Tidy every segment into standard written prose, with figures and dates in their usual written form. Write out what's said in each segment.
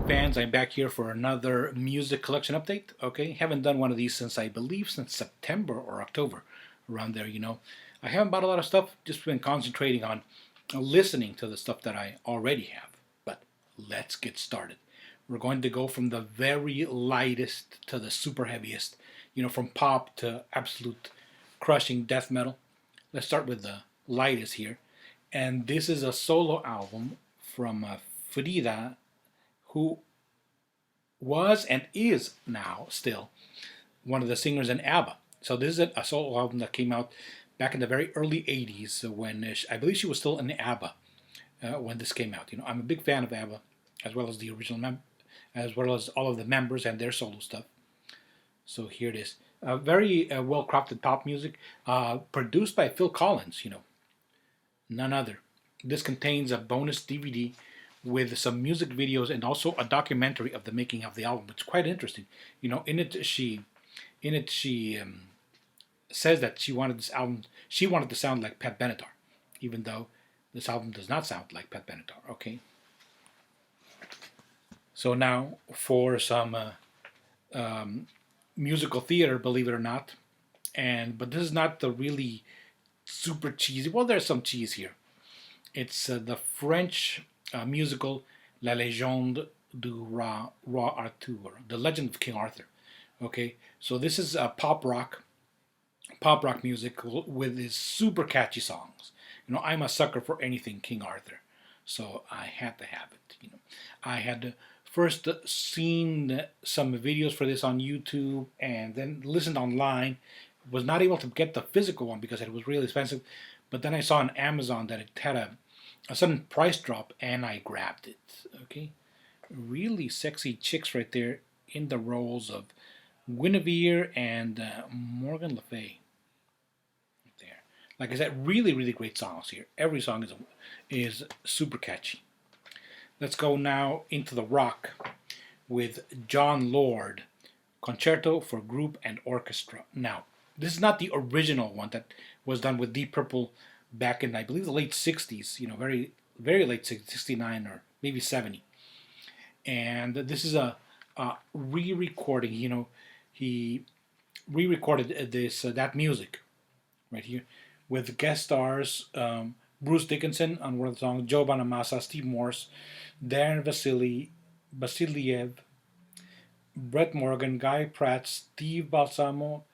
fans, I'm back here for another music collection update. Okay, haven't done one of these since I believe since September or October, around there. I haven't bought a lot of stuff. Just been concentrating on listening to the stuff that I already have. But let's get started. We're going to go from the very lightest to the super heaviest. From pop to absolute crushing death metal. Let's start with the lightest here, and this is a solo album from Fida, who was and is now still one of the singers in ABBA. So this is a solo album that came out back in the very early 80s when I believe she was still in ABBA when this came out. I'm a big fan of ABBA, as well as the original as well as all of the members and their solo stuff. So here it is. Very well-crafted pop music, produced by Phil Collins, none other. This contains a bonus DVD with some music videos and also a documentary of the making of the album. It's quite interesting. In it she says that she wanted to sound like Pat Benatar, even though this album does not sound like Pat Benatar. Okay. So now for some musical theater, believe it or not, but this is not the really super cheesy. Well, there's some cheese here. It's the French musical La Légende du Roi Arthur, The Legend of King Arthur. Okay, so this is pop rock music with these super catchy songs. I'm a sucker for anything King Arthur, so I had to have it. I had first seen some videos for this on YouTube and then listened online. Was not able to get the physical one because it was really expensive, but then I saw on Amazon that it had a sudden price drop and I grabbed it. Okay, really sexy chicks right there in the roles of Guinevere and Morgan Le Fay. Right there, like I said, really really great songs here. Every song is super catchy. Let's go now into the rock with John Lord, Concerto for Group and Orchestra. Now, this is not the original one that was done with Deep Purple back in, I believe, the late 60s, very, very late 60s, 69 or maybe 70. And this is a re-recording, he re-recorded that music right here with guest stars, Bruce Dickinson on one of the songs, Joe Bonamassa, Steve Morse, Darren Vasiliev, Brett Morgan, Guy Pratt, Steve Balsamo,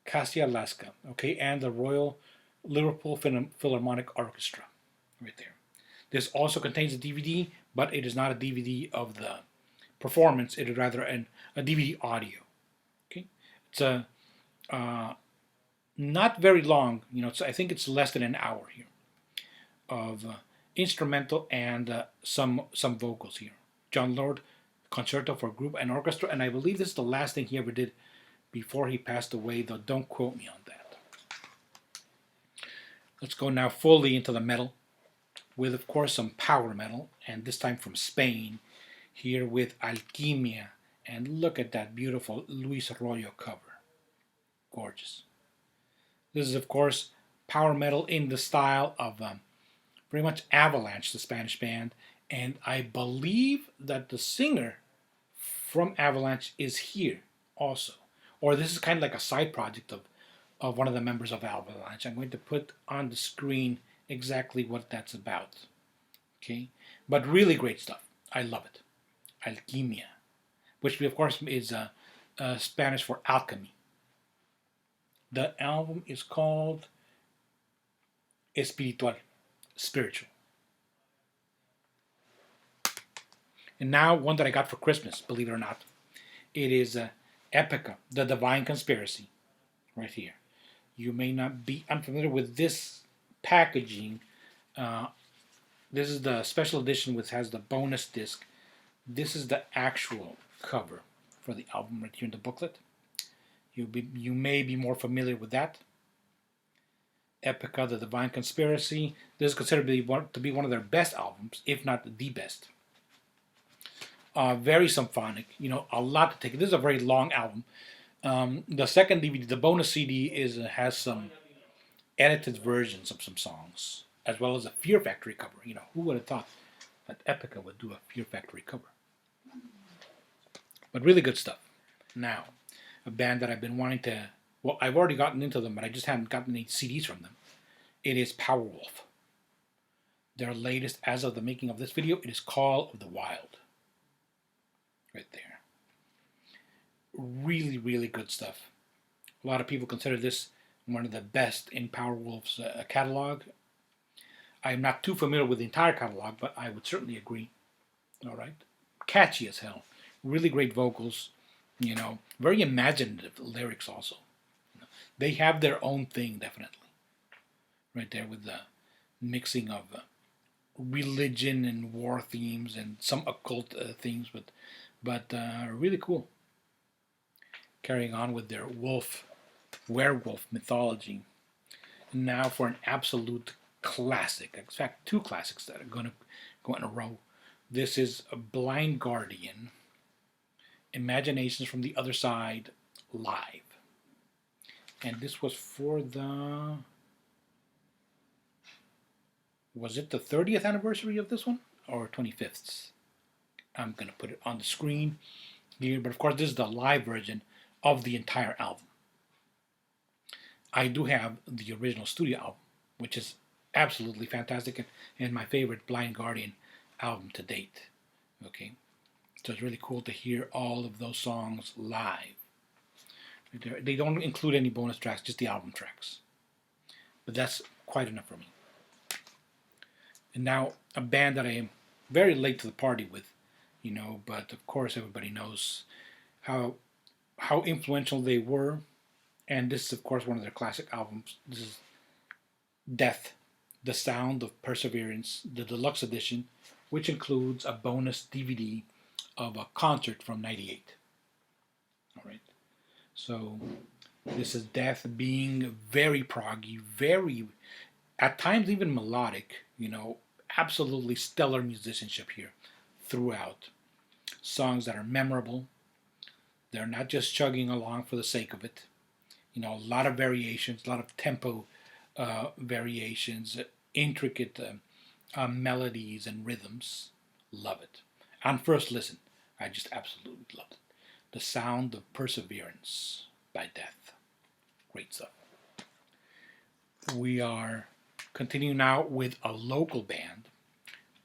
Cassia Laska, okay, and the Royal Liverpool Philharmonic Orchestra, right there. This also contains a DVD, but it is not a DVD of the performance. It is rather a DVD audio. Okay, it's not very long. I think it's less than an hour here of instrumental and some vocals here. John Lord, Concerto for Group and Orchestra, and I believe this is the last thing he ever did before he passed away, though don't quote me on that. Let's go now fully into the metal, with of course some power metal, and this time from Spain, here with Alchemia, and look at that beautiful Luis Arroyo cover. Gorgeous. This is of course power metal in the style of pretty much Avalanche, the Spanish band, and I believe that the singer from Avalanche is here also. Or this is kind of like a side project of one of the members of Avalanche. I'm going to put on the screen exactly what that's about. Okay? But really great stuff. I love it. Alchemia, which of course is Spanish for alchemy. The album is called Espiritual, spiritual. And now one that I got for Christmas, believe it or not. It is Epica, The Divine Conspiracy, right here. You may not be unfamiliar with this packaging. This is the special edition which has the bonus disc. This is the actual cover for the album right here in the booklet. You may be more familiar with that. Epica, The Divine Conspiracy. This is considered to be one of their best albums, if not the best. Very symphonic, a lot to take. This is a very long album. The second DVD, the bonus CD, has some edited versions of some songs, as well as a Fear Factory cover. Who would have thought that Epica would do a Fear Factory cover? but really good stuff. Now, a band that I've been wanting to, well, I've already gotten into them, but I just haven't gotten any CDs from them. It is Powerwolf. Their latest, as of the making of this video, it is Call of the Wild. Right there. Really, really good stuff. A lot of people consider this one of the best in Powerwolf's catalog. I'm not too familiar with the entire catalog, but I would certainly agree. All right. Catchy as hell. Really great vocals. You know, very imaginative lyrics also. They have their own thing, definitely. Right there with the mixing of religion and war themes and some occult themes, but really cool. Carrying on with their werewolf mythology. And now for an absolute classic. In fact, two classics that are going to go in a row. This is a Blind Guardian, Imaginations from the Other Side, live. And this was for the... Was it the 30th anniversary of this one? Or 25th? I'm going to put it on the screen here. But of course, this is the live version of the entire album. I do have the original studio album, which is absolutely fantastic and my favorite Blind Guardian album to date. Okay, so it's really cool to hear all of those songs live. They don't include any bonus tracks, just the album tracks. But that's quite enough for me. And now a band that I am very late to the party with, you know, but of course everybody knows how influential they were. And this is, of course, one of their classic albums. This is Death, The Sound of Perseverance, the deluxe edition, which includes a bonus DVD of a concert from '98. All right. So this is Death being very proggy, very, at times even melodic, you know, absolutely stellar musicianship here throughout. Songs that are memorable. They're not just chugging along for the sake of it. You know, a lot of variations, a lot of tempo variations, intricate melodies and rhythms. Love it. On first listen, I just absolutely love it. The Sound of Perseverance by Death. Great stuff. We are continuing now with a local band,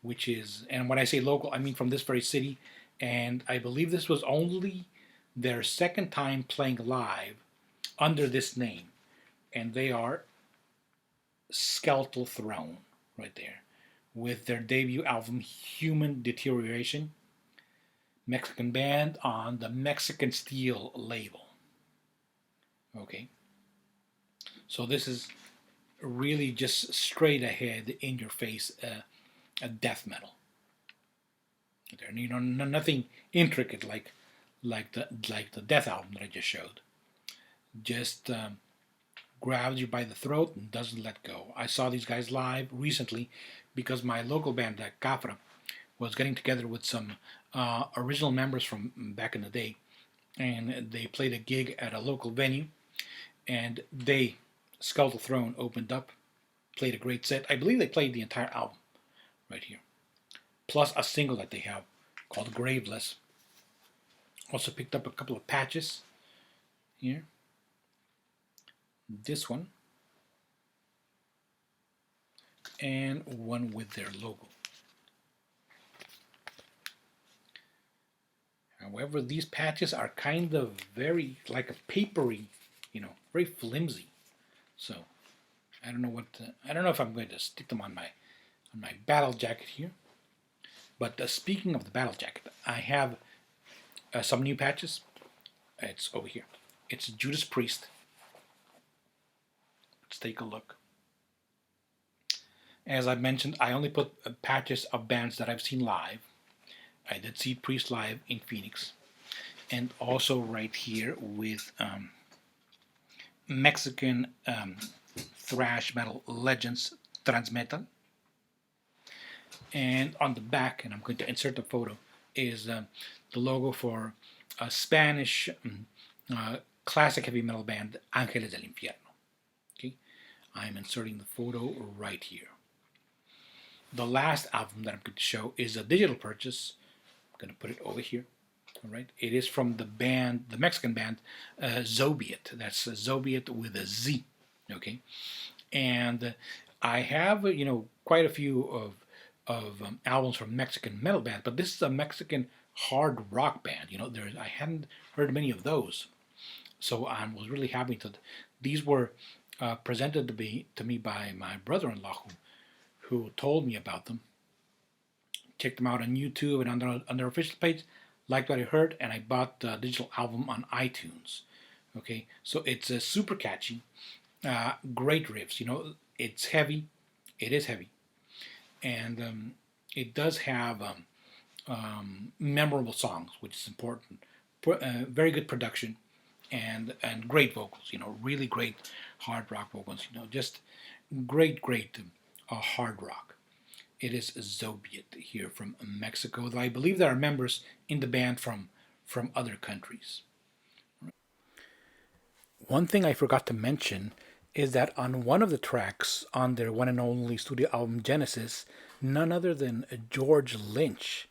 which is, and when I say local, I mean from this very city, and I believe this was only their second time playing live under this name, and they are Skeletal Throne, right there, with their debut album Human Deterioration, Mexican band on the Mexican Steel label. Okay, so this is really just straight ahead, in your face, a death metal. You know, nothing intricate like the Death album that I just showed. Just grabs you by the throat and doesn't let go. I saw these guys live recently because my local band, Cafra, was getting together with some original members from back in the day, and they played a gig at a local venue, and Skeletal Throne, opened up, played a great set. I believe they played the entire album right here, plus a single that they have called Graveless. Also picked up a couple of patches here. This one, and one with their logo. However, these patches are kind of very, like a papery, you know, very flimsy. So I don't know I don't know if I'm going to stick them on my battle jacket here. But speaking of the battle jacket, I have some new patches. It's over here. It's Judas Priest. Let's take a look. As I mentioned, I only put patches of bands that I've seen live. I did see Priest live in Phoenix. And also right here with Mexican thrash metal legends, Transmetal. And on the back, and I'm going to insert the photo, is the logo for a Spanish classic heavy metal band, Ángeles del Infierno. Okay, I'm inserting the photo right here. The last album that I'm going to show is a digital purchase. I'm going to put it over here All right, it is from the band, the Mexican band, Zobiet. That's Zobiet with a Z. Okay, and I have quite a few of albums from Mexican metal bands, but this is a Mexican hard rock band. I hadn't heard many of those, so I was really happy that these were presented to me by my brother-in-law, who told me about them. Checked them out on YouTube and on their official page. Liked what I heard, and I bought the digital album on iTunes. Okay, so it's super catchy, great riffs. It's heavy. It is heavy, and it does have memorable songs, which is important. Very good production, and great vocals. Really great hard rock vocals. Just great hard rock. It is Zobiet here from Mexico, though I believe there are members in the band from other countries. One thing I forgot to mention is that on one of the tracks on their one and only studio album Genesis, none other than George Lynch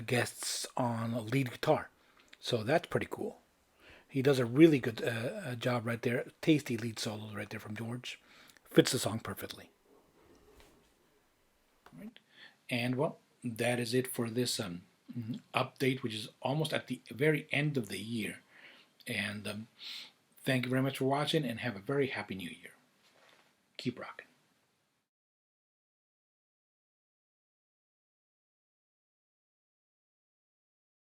guests on lead guitar. So that's pretty cool. He does a really good job right there. Tasty lead solos right there from George. Fits the song perfectly. Right. And well, that is it for this update, which is almost at the very end of the year. And thank you very much for watching, and have a very happy new year. Keep rocking.